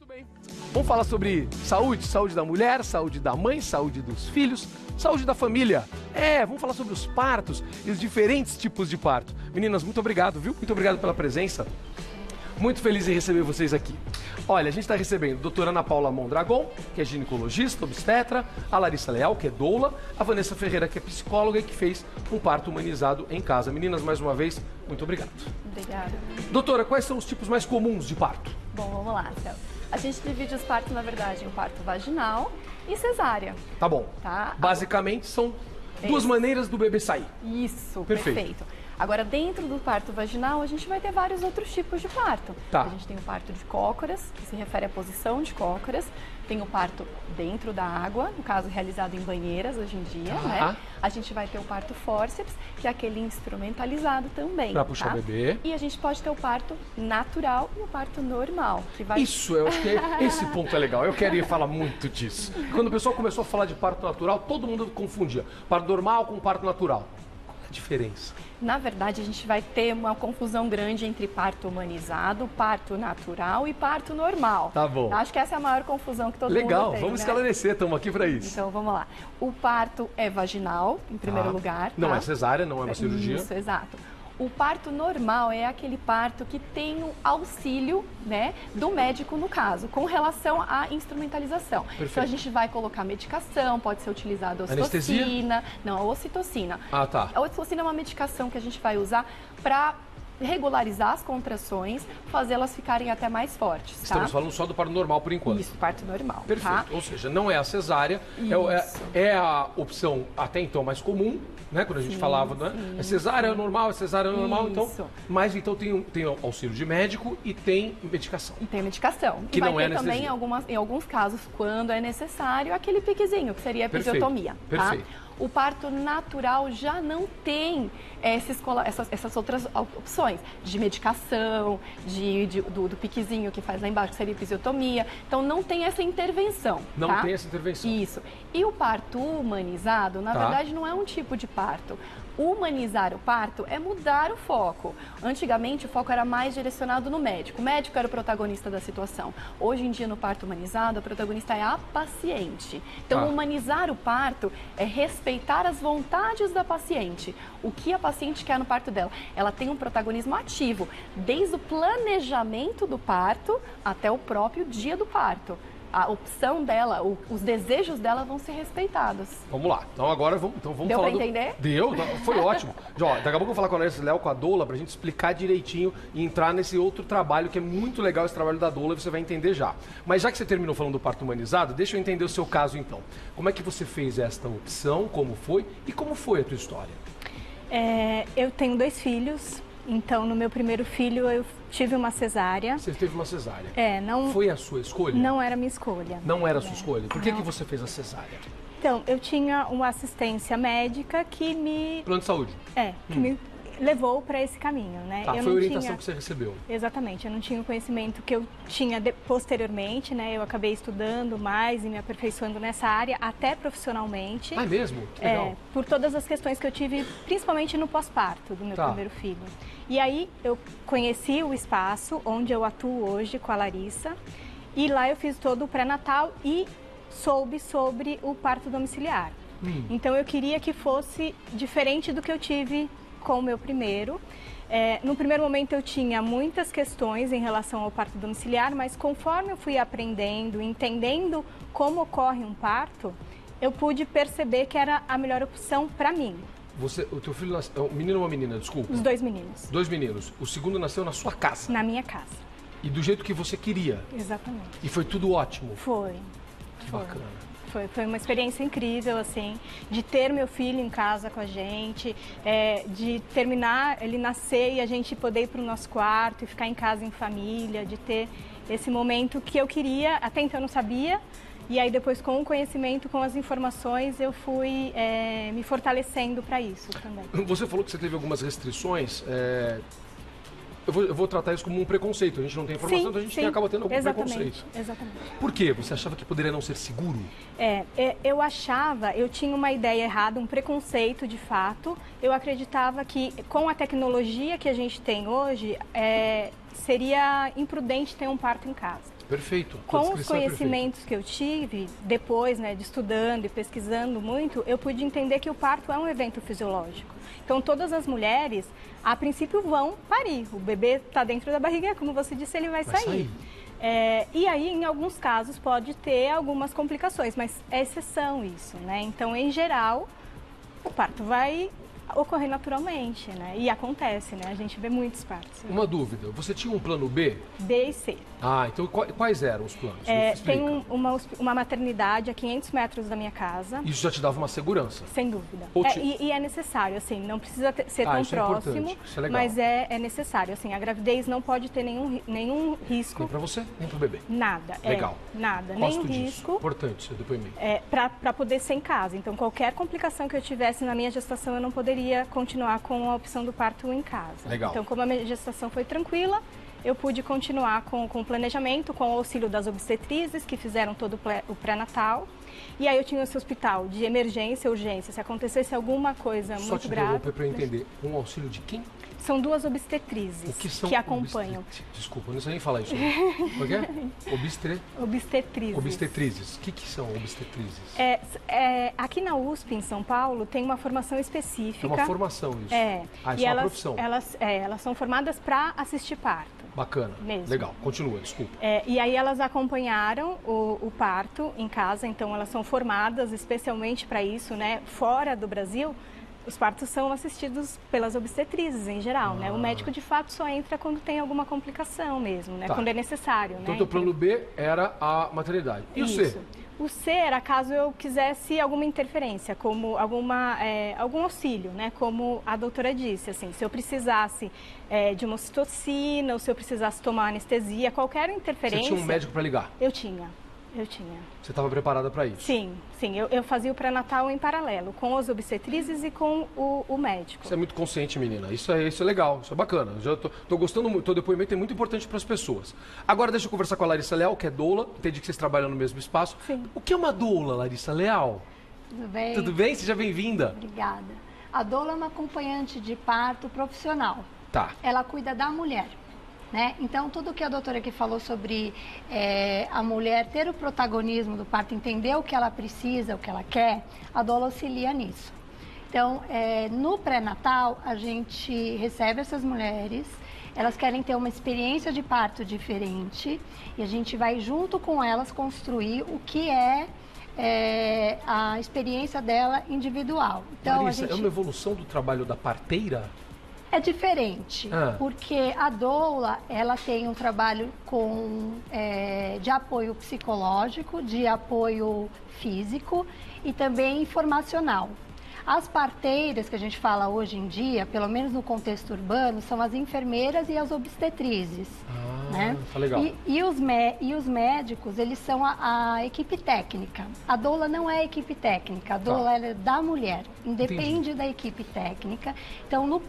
bem. Vamos falar sobre saúde, saúde da mulher, saúde da mãe, saúde dos filhos, saúde da família. Vamos falar sobre os partos e os diferentes tipos de parto. Meninas, muito obrigado, viu? Muito obrigado pela presença. Muito feliz em receber vocês aqui. Olha, a gente está recebendo a doutora Ana Paula Mondragon, que é ginecologista, obstetra, a Larissa Leal, que é doula, a Vanessa Ferreira, que é psicóloga e que fez um parto humanizado em casa. Meninas, mais uma vez, muito obrigado. Obrigada. Doutora, quais são os tipos mais comuns de parto? Bom, vamos lá, Céu. A gente divide os partos, na verdade, em parto vaginal e cesárea. Tá bom. Tá? Basicamente, são duas maneiras do bebê sair. Isso, Perfeito. perfeito. Agora, dentro do parto vaginal, a gente vai ter vários outros tipos de parto. Tá. A gente tem o parto de cócoras, que se refere à posição de cócoras. Tem o parto dentro da água, no caso, realizado em banheiras hoje em dia, né? A gente vai ter o parto fórceps, que é aquele instrumentalizado também. Pra puxar o bebê. E a gente pode ter o parto natural e o parto normal. Que vai... Isso, eu acho que esse ponto é legal. Eu queria falar muito disso. Quando o pessoal começou a falar de parto natural, todo mundo confundia parto normal com parto natural. Qual a diferença? Na verdade, a gente vai ter uma confusão grande entre parto humanizado, parto natural e parto normal. Tá bom. Acho que essa é a maior confusão que todo mundo tem. Legal, vamos esclarecer, estamos aqui para isso. Então, vamos lá. O parto é vaginal, em primeiro lugar. Não tá? é cesárea, não é uma cirurgia. Isso, exato. O parto normal é aquele parto que tem o auxílio, né, do médico, no caso, com relação à instrumentalização. Perfeito. Então, a gente vai colocar medicação, pode ser utilizada a ocitocina. Anestesia? Não, a ocitocina. Ah, tá. A ocitocina é uma medicação que a gente vai usar para regularizar as contrações, fazê-las ficarem até mais fortes, tá? Estamos falando só do parto normal por enquanto. Isso, parto normal, Perfeito. tá? Ou seja, não é a cesárea, é a opção até então mais comum, né? Quando a gente falava, né? É cesárea normal, é cesárea normal, então. Mas então tem auxílio de médico e tem medicação. E tem medicação. Que vai não ter é também anestesia. em alguns casos, quando é necessário, aquele piquezinho, que seria a Perfeito. episiotomia. Tá? Perfeito. O parto natural já não tem essas outras opções de medicação, do piquezinho que faz lá embaixo, que seria a episiotomia. Então, não tem essa intervenção. Não tá? tem essa intervenção. Isso. E o parto humanizado, na verdade, não é um tipo de parto. Humanizar o parto é mudar o foco. Antigamente, o foco era mais direcionado no médico. O médico era o protagonista da situação. Hoje em dia, no parto humanizado, a protagonista é a paciente. Então, humanizar o parto é respeitar as vontades da paciente. O que a paciente quer no parto dela. Ela tem um protagonismo ativo, desde o planejamento do parto até o próprio dia do parto. A opção dela, os desejos dela vão ser respeitados. Vamos lá. Então agora vamos Deu falar pra entender? Deu, foi ótimo. Ó, daqui a pouco eu vou falar com a Larissa Leal, com a doula, pra gente explicar direitinho e entrar nesse outro trabalho, que é muito legal, esse trabalho da doula, e você vai entender já. Mas já que você terminou falando do parto humanizado, deixa eu entender o seu caso então. Como é que você fez esta opção, como foi e como foi a tua história? Eu tenho 2 filhos. Então, no meu primeiro filho, eu tive uma cesárea. Você teve uma cesárea? Não... Foi a sua escolha? Não era minha escolha. Não era a sua escolha? Por que você fez a cesárea? Então, eu tinha uma assistência médica que me... Plano de saúde? Que me levou para esse caminho, né? Tá, foi a orientação que você recebeu? Exatamente, eu não tinha o conhecimento que eu tinha posteriormente, né? Eu acabei estudando mais e me aperfeiçoando nessa área, até profissionalmente. Ah, é mesmo? Que legal. Por todas as questões que eu tive, principalmente no pós-parto do meu primeiro filho. E aí eu conheci o espaço onde eu atuo hoje com a Larissa, e lá eu fiz todo o pré-natal e soube sobre o parto domiciliar. Então eu queria que fosse diferente do que eu tive com o meu primeiro. No primeiro momento eu tinha muitas questões em relação ao parto domiciliar, mas conforme eu fui aprendendo, entendendo como ocorre um parto, eu pude perceber que era a melhor opção para mim. O teu filho nasceu, um menino ou uma menina, desculpa? Os 2 meninos. 2 meninos. O segundo nasceu na sua casa? Na minha casa. E do jeito que você queria? Exatamente. E foi tudo ótimo? Foi. Que bacana. Foi uma experiência incrível, assim, de ter meu filho em casa com a gente, de terminar, ele nascer e a gente poder ir para o nosso quarto e ficar em casa em família, de ter esse momento que eu queria, até então eu não sabia, e aí depois com o conhecimento, com as informações, eu fui me fortalecendo para isso também. Você falou que você teve algumas restrições, eu vou tratar isso como um preconceito. A gente não tem informação, então a gente acaba tendo algum preconceito. Exatamente. Por quê? Você achava que poderia não ser seguro? Eu tinha uma ideia errada, um preconceito de fato. Eu acreditava que com a tecnologia que a gente tem hoje, seria imprudente ter um parto em casa. perfeito. Com os conhecimentos que eu tive, depois, né, de estudando e pesquisando muito, eu pude entender que o parto é um evento fisiológico. Então, todas as mulheres, a princípio, vão parir. O bebê está dentro da barriga, como você disse, ele vai sair. E aí, em alguns casos, pode ter algumas complicações, mas é exceção isso, né? Então, em geral, o parto vai ocorrer naturalmente, né? E acontece, né? A gente vê muitos partos. Uma dúvida, você tinha um plano B? B e C. Ah, então quais eram os planos? Tem uma maternidade a 500 metros da minha casa. Isso já te dava uma segurança? Sem dúvida. E é necessário, assim, não precisa ser tão próximo, isso é legal. mas é necessário. Assim, a gravidez não pode ter nenhum risco. Nem para você, nem para o bebê? Nada. Legal. Nada, nenhum risco. Importante seu depoimento. Para poder ser em casa. Então, qualquer complicação que eu tivesse na minha gestação, eu não poderia continuar com a opção do parto em casa. Legal. Então, como a minha gestação foi tranquila, eu pude continuar com o planejamento, com o auxílio das obstetrizes, que fizeram todo o pré-natal. E aí eu tinha esse hospital de emergência, urgência, se acontecesse alguma coisa muito grave. Só te para eu entender, um auxílio de quem? São duas obstetrizes que acompanham. Desculpa, não sei nem falar isso. O que é? Obstetrizes. Obstetrizes. O que são obstetrizes? Aqui na USP, em São Paulo, tem uma formação específica. É uma formação isso? Isso é uma profissão? Elas são formadas para assistir parto. Bacana. Mesmo. Legal. Continua, desculpa. E aí elas acompanharam o parto em casa, então elas são formadas especialmente para isso, né? Fora do Brasil, os partos são assistidos pelas obstetrizes em geral, né? O médico de fato só entra quando tem alguma complicação mesmo, né? Quando é necessário, então, né? Então, o plano B era a maternidade. E isso. O C? O C era caso eu quisesse alguma interferência, como algum auxílio, né? Como a doutora disse, assim, se eu precisasse de uma ocitocina, ou se eu precisasse tomar anestesia, qualquer interferência... Você tinha um médico para ligar? Eu tinha. Você estava preparada para isso? Sim. Eu fazia o pré-natal em paralelo, com as obstetrizes e com o médico. Você é muito consciente, menina. Isso é legal, isso é bacana. Já tô gostando muito. Teu depoimento é muito importante para as pessoas. Agora deixa eu conversar com a Larissa Leal, que é doula. Entendi que vocês trabalham no mesmo espaço. Sim. O que é uma doula, Larissa Leal? Tudo bem? Tudo bem? Seja bem-vinda. Obrigada. A doula é uma acompanhante de parto profissional. Tá. Ela cuida da mulher. Né? Então, tudo que a doutora aqui falou sobre a mulher ter o protagonismo do parto, entender o que ela precisa, o que ela quer, a doula auxilia nisso. Então, no pré-natal, a gente recebe essas mulheres, elas querem ter uma experiência de parto diferente e a gente vai junto com elas construir o que a experiência dela individual. Então, Larissa, é uma evolução do trabalho da parteira? É diferente, porque a doula, ela tem um trabalho de apoio psicológico, de apoio físico e também informacional. As parteiras que a gente fala hoje em dia, pelo menos no contexto urbano, são as enfermeiras e as obstetrizes. Né? Tá legal. E os médicos, eles são a equipe técnica. A doula não é a equipe técnica, a doula é da mulher, independe da equipe técnica. Então, no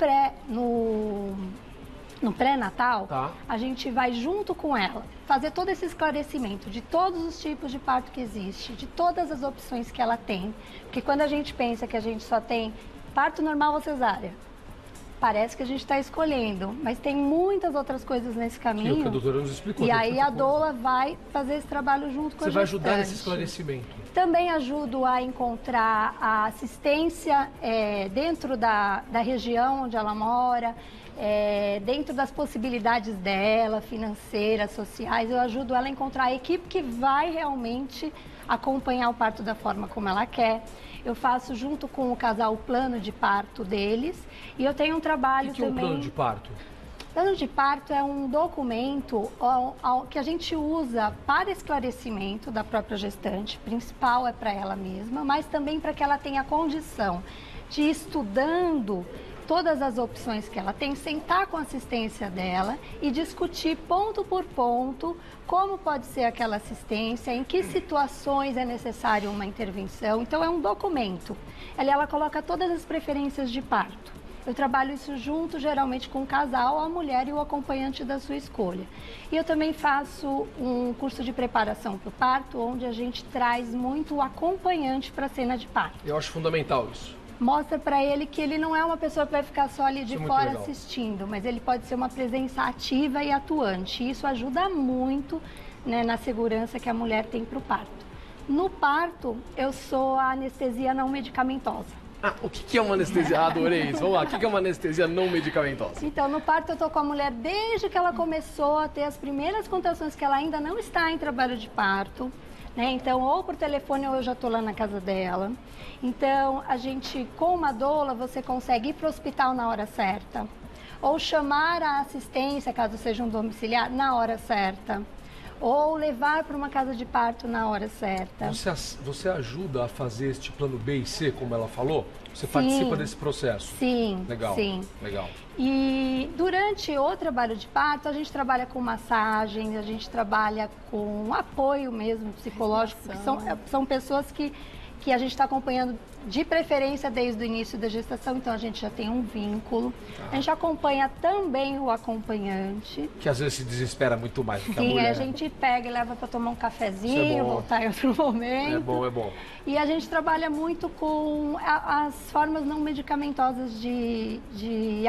pré-natal, a gente vai junto com ela fazer todo esse esclarecimento de todos os tipos de parto que existe, de todas as opções que ela tem. Porque quando a gente pensa que a gente só tem parto normal ou cesárea, parece que a gente está escolhendo, mas tem muitas outras coisas nesse caminho. Que a doutora nos explicou. E aí a doula vai fazer esse trabalho junto com a gestante. Você vai ajudar nesse esclarecimento. Também ajudo a encontrar a assistência dentro da região onde ela mora, dentro das possibilidades dela, financeiras, sociais. Eu ajudo ela a encontrar a equipe que vai realmente acompanhar o parto da forma como ela quer. Eu faço junto com o casal o plano de parto deles e eu tenho um trabalho também... O que é um plano de parto? Plano de parto é um documento que a gente usa para esclarecimento da própria gestante, principal é para ela mesma, mas também para que ela tenha condição de ir estudando todas as opções que ela tem, sentar com a assistência dela e discutir ponto por ponto como pode ser aquela assistência, em que situações é necessário uma intervenção. Então, é um documento. Ela coloca todas as preferências de parto. Eu trabalho isso junto, geralmente, com o casal, a mulher e o acompanhante da sua escolha. E eu também faço um curso de preparação para o parto, onde a gente traz muito o acompanhante para a cena de parto. Eu acho fundamental isso. Mostra para ele que ele não é uma pessoa que vai ficar só ali de fora assistindo, mas ele pode ser uma presença ativa e atuante. Isso ajuda muito né, na segurança que a mulher tem para o parto. No parto, eu sou a anestesia não medicamentosa. O que é uma anestesia? Adorei isso. Vamos lá, o que é uma anestesia não medicamentosa? Então, no parto eu tô com a mulher desde que ela começou a ter as primeiras contrações, que ela ainda não está em trabalho de parto, né? Então, ou por telefone ou eu já tô lá na casa dela. Então, a gente, com uma doula, você consegue ir para o hospital na hora certa, ou chamar a assistência, caso seja um domiciliar, na hora certa, ou levar para uma casa de parto na hora certa. Você ajuda a fazer este plano B e C, como ela falou? Você participa desse processo? Sim, legal, sim. Legal. E durante o trabalho de parto, a gente trabalha com massagem, a gente trabalha com apoio mesmo psicológico, porque são pessoas que a gente está acompanhando de preferência desde o início da gestação, então a gente já tem um vínculo. A gente acompanha também o acompanhante. Que às vezes se desespera muito mais do que a Sim, mulher. a gente pega e leva para tomar um cafezinho, voltar em outro momento. É bom. E a gente trabalha muito com as formas não medicamentosas de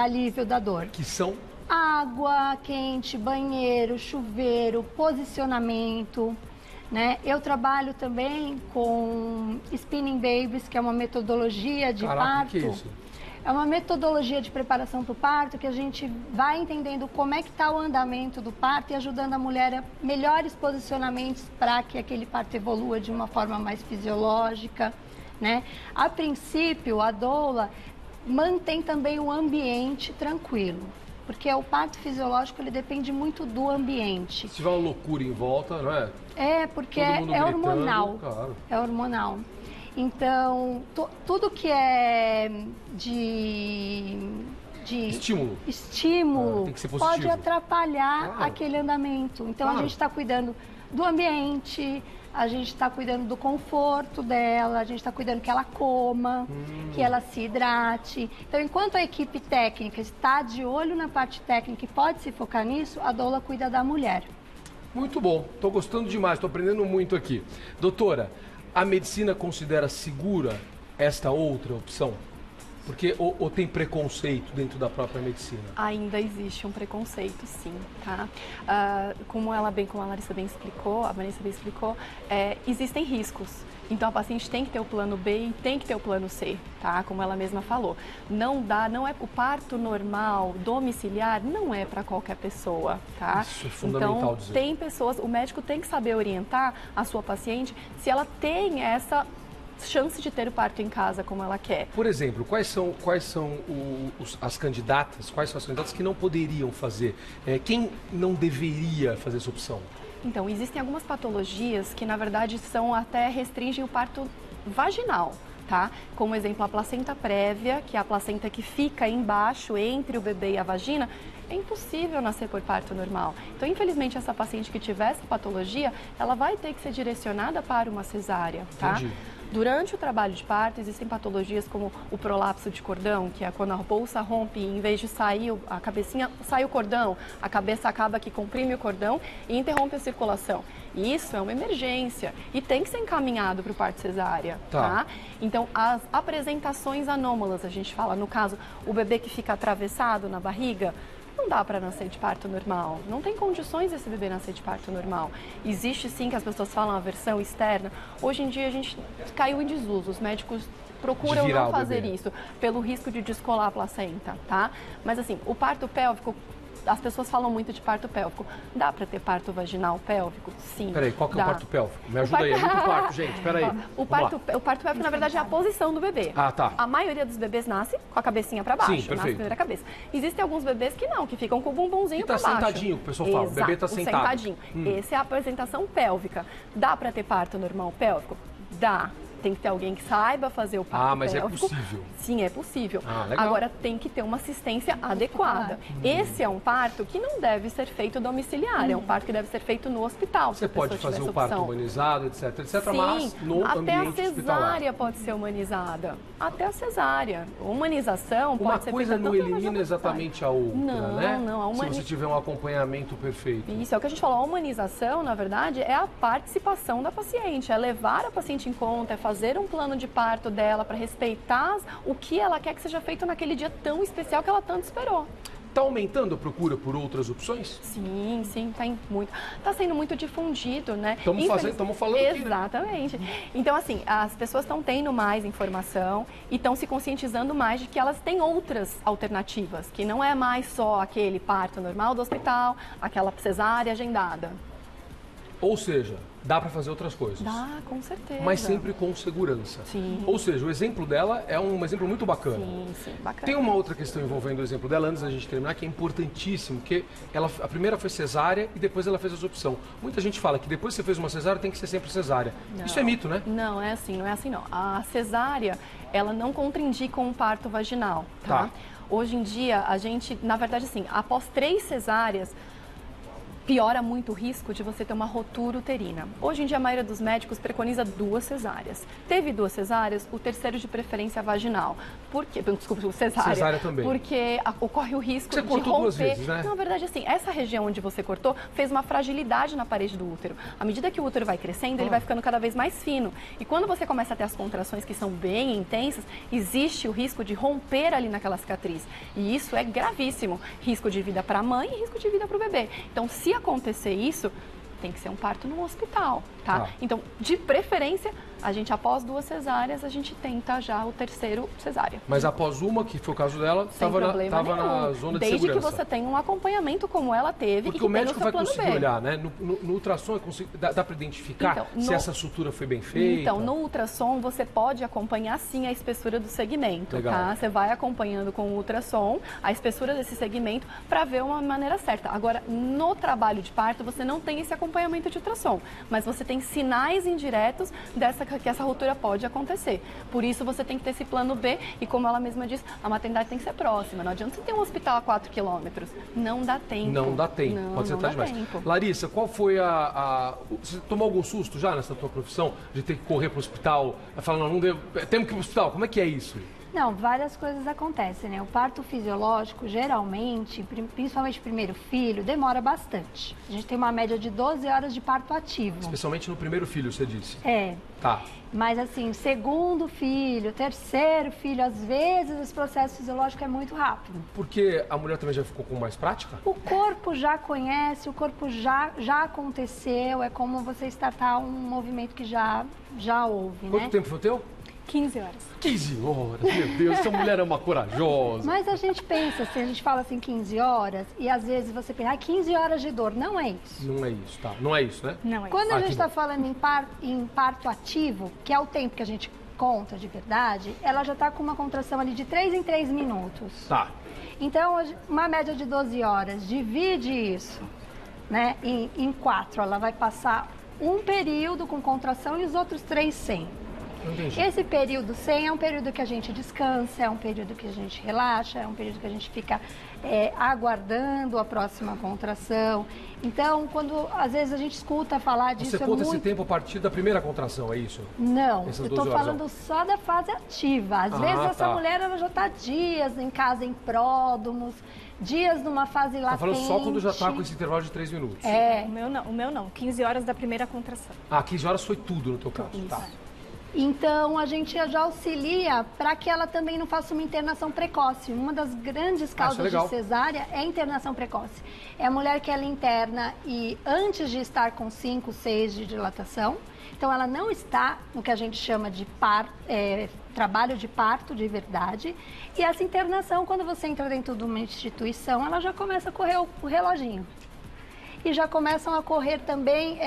alívio da dor. Que são? Água quente, banheiro, chuveiro, posicionamento. Né? Eu trabalho também com Spinning Babies, que é uma metodologia de parto. Que é isso? É uma metodologia de preparação para o parto que a gente vai entendendo como é que está o andamento do parto e ajudando a mulher a melhores posicionamentos para que aquele parto evolua de uma forma mais fisiológica. Né? A princípio, a doula mantém também o ambiente tranquilo. Porque o parto fisiológico ele depende muito do ambiente. Se tiver uma loucura em volta, não é? É, porque é hormonal. Claro. É hormonal. Então, tudo que é de estímulo tem que ser positivo. Pode atrapalhar aquele andamento. Então, a gente está cuidando do ambiente, a gente está cuidando do conforto dela, a gente está cuidando que ela coma, que ela se hidrate. Então, enquanto a equipe técnica está de olho na parte técnica e pode se focar nisso, a doula cuida da mulher. Muito bom, estou gostando demais, estou aprendendo muito aqui. Doutora, a medicina considera segura esta outra opção? Porque ou tem preconceito dentro da própria medicina? Ainda existe um preconceito, sim, tá? Como a Larissa bem explicou, existem riscos. Então a paciente tem que ter o plano B e tem que ter o plano C, tá? Como ela mesma falou. Não é o parto normal, domiciliar, não é para qualquer pessoa, tá? Isso é fundamental então, dizer. Tem pessoas, o médico tem que saber orientar a sua paciente se ela tem essa chance de ter o parto em casa como ela quer. Por exemplo, quais são as candidatas que não poderiam fazer? Quem não deveria fazer essa opção? Então, existem algumas patologias que, na verdade, até restringem o parto vaginal, tá? Como exemplo, a placenta prévia, que é a placenta que fica embaixo entre o bebê e a vagina. É impossível nascer por parto normal. Então, infelizmente, essa paciente que tiver essa patologia, ela vai ter que ser direcionada para uma cesárea, tá? Entendi. Durante o trabalho de parto, existem patologias como o prolapso de cordão, que é quando a bolsa rompe e em vez de sair a cabecinha, sai o cordão, a cabeça acaba que comprime o cordão e interrompe a circulação. Isso é uma emergência e tem que ser encaminhado para o parto cesárea, tá? Então, as apresentações anômalas, a gente fala, no caso, o bebê que fica atravessado na barriga, não dá para nascer de parto normal, não tem condições desse bebê nascer de parto normal. Existe sim que as pessoas falam a versão externa, hoje em dia a gente caiu em desuso, os médicos procuram não fazer isso, pelo risco de descolar a placenta, tá? Mas assim, o parto pélvico, as pessoas falam muito de parto pélvico. Dá para ter parto vaginal pélvico? Sim. Peraí, qual que é o parto pélvico? Me ajuda aí, é muito parto, gente, peraí. O parto pélvico, na verdade, é a posição do bebê. Ah, tá. A maioria dos bebês nasce com a cabecinha para baixo, Sim, perfeito. nasce primeiro a cabeça. Existem alguns bebês que não, que ficam com o bumbumzinho para baixo. Sentadinho, o pessoal fala, o bebê tá sentado. Sentadinho. Essa é a apresentação pélvica. Dá para ter parto normal pélvico? Dá. Tem que ter alguém que saiba fazer o parto mas pélvico. É possível? Sim, é possível. Legal. Agora, tem que ter uma assistência adequada. Esse é um parto que não deve ser feito domiciliar, é um parto que deve ser feito no hospital. Você pode fazer o parto humanizado, etc, Sim, mas no até ambiente a cesárea hospitalar. pode ser humanizada. Até a cesárea. Humanização Uma pode ser coisa feita não tanto na elimina exatamente a outra, Não, né? não. Se você tiver um acompanhamento perfeito. Isso, é o que a gente falou. A humanização, na verdade, é a participação da paciente, é levar a paciente em conta, é fazer um plano de parto dela para respeitar o que ela quer que seja feito naquele dia tão especial que ela tanto esperou. Está aumentando a procura por outras opções? Sim, está sendo muito difundido, né? Estamos falando aqui, né? Exatamente. Então, assim, as pessoas estão tendo mais informação e estão se conscientizando mais de que elas têm outras alternativas, que não é mais só aquele parto normal do hospital, aquela cesárea agendada. Ou seja, dá para fazer outras coisas. Dá, com certeza. Mas sempre com segurança. Sim. Ou seja, o exemplo dela é um exemplo muito bacana. Sim, bacana. Tem uma outra questão envolvendo o exemplo dela, antes da gente terminar, que é importantíssimo, que a primeira foi cesárea e depois ela fez a opção. Muita gente fala que depois que você fez uma cesárea, tem que ser sempre cesárea. Não. Isso é mito, né? Não é assim não. A cesárea, ela não contraindica um parto vaginal, tá? Hoje em dia, a gente, na verdade, assim, após 3 cesáreas, piora muito o risco de você ter uma rotura uterina. Hoje em dia, a maioria dos médicos preconiza 2 cesáreas. Teve 2 cesáreas, o terceiro de preferência vaginal. Por quê? Desculpa, cesárea. Cesárea também. Porque ocorre o risco você de cortou romper. 2 vezes, né? Na verdade, assim, essa região onde você cortou fez uma fragilidade na parede do útero. À medida que o útero vai crescendo, ele vai ficando cada vez mais fino. E quando você começa a ter as contrações que são bem intensas, existe o risco de romper ali naquela cicatriz. E isso é gravíssimo. Risco de vida para a mãe e risco de vida para o bebê. Então, se acontecer isso, tem que ser um parto no hospital, tá? Então, de preferência, a gente, após 2 cesáreas, a gente tenta já o terceiro cesárea. Mas após uma, que foi o caso dela, estava na zona de segurança. Desde que você tenha um acompanhamento como ela teve. Porque e que o médico vai conseguir B. olhar, né? No ultrassom, dá para identificar se essa sutura foi bem feita? Então, no ultrassom, você pode acompanhar, sim, a espessura do segmento, Legal. tá? Você vai acompanhando com o ultrassom a espessura desse segmento para ver uma maneira certa. Agora, no trabalho de parto, você não tem esse acompanhamento de ultrassom, mas você tem sinais indiretos que essa ruptura pode acontecer. Por isso, você tem que ter esse plano B e, como ela mesma diz, a maternidade tem que ser próxima. Não adianta você ter um hospital a 4 quilômetros. Não dá tempo. Não dá tempo. Pode ser tarde demais. Larissa, qual foi Você tomou algum susto já nessa tua profissão de ter que correr para o hospital? Falar, não devo... Temos que ir para o hospital. Como é que é isso? Não, várias coisas acontecem, né? O parto fisiológico, geralmente, principalmente o primeiro filho, demora bastante. A gente tem uma média de 12 horas de parto ativo. Especialmente no primeiro filho, você disse. É. Tá. Mas assim, segundo filho, terceiro filho, às vezes esse processo fisiológico é muito rápido. Porque a mulher também já ficou com mais prática? O corpo já conhece, o corpo já aconteceu, é como você startar um movimento que já houve, né? Quanto tempo foi o teu? 15 horas. 15 horas, meu Deus, essa mulher é uma corajosa. Mas a gente pensa, assim, a gente fala assim 15 horas e às vezes você pensa, 15 horas de dor, não é isso. Não é isso, tá? Não é isso, né? Não é isso. Quando a gente está falando em parto ativo, que é o tempo que a gente conta de verdade, ela já está com uma contração ali de 3 em 3 minutos. Tá. Então, uma média de 12 horas, divide isso, né, em 4. Ela vai passar um período com contração e os outros 3 sem. Entendi. Esse período sem é um período que a gente descansa, é um período que a gente relaxa, é um período que a gente fica aguardando a próxima contração. Então, quando às vezes a gente escuta falar disso... Você conta esse tempo a partir da primeira contração, é isso? Não, Essas eu 12 estou horas, falando só da fase ativa. Às vezes essa mulher ela já está dias em casa em pródomos, dias numa fase latente. Tá falando só quando já está com esse intervalo de 3 minutos? É. O meu não. 15 horas da primeira contração. 15 horas foi tudo no teu caso, Isso. tá. Então, a gente já auxilia para que ela também não faça uma internação precoce. Uma das grandes causas de cesárea é a internação precoce. É a mulher que ela interna e antes de estar com 5, 6 de dilatação. Então, ela não está no que a gente chama de trabalho de parto de verdade. E essa internação, quando você entra dentro de uma instituição, ela já começa a correr o reloginho. E já começam a correr também...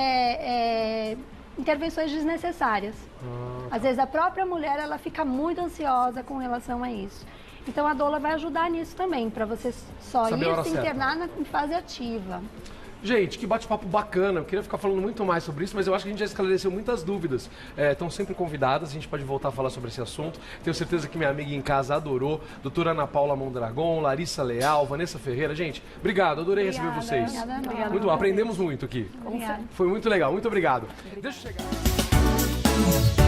intervenções desnecessárias. Às vezes a própria mulher ela fica muito ansiosa com relação a isso. Então a doula vai ajudar nisso também, para você só ir se internar em fase ativa. Gente, que bate-papo bacana. Eu queria ficar falando muito mais sobre isso, mas eu acho que a gente já esclareceu muitas dúvidas. Estão sempre convidadas, a gente pode voltar a falar sobre esse assunto. Tenho certeza que minha amiga em casa adorou. Doutora Ana Paula Mondragon, Larissa Leal, Vanessa Ferreira. Gente, obrigado, adorei receber vocês. Obrigada. Muito bom, aprendemos muito aqui. Obrigada. Foi muito legal, muito obrigado. Deixa eu chegar.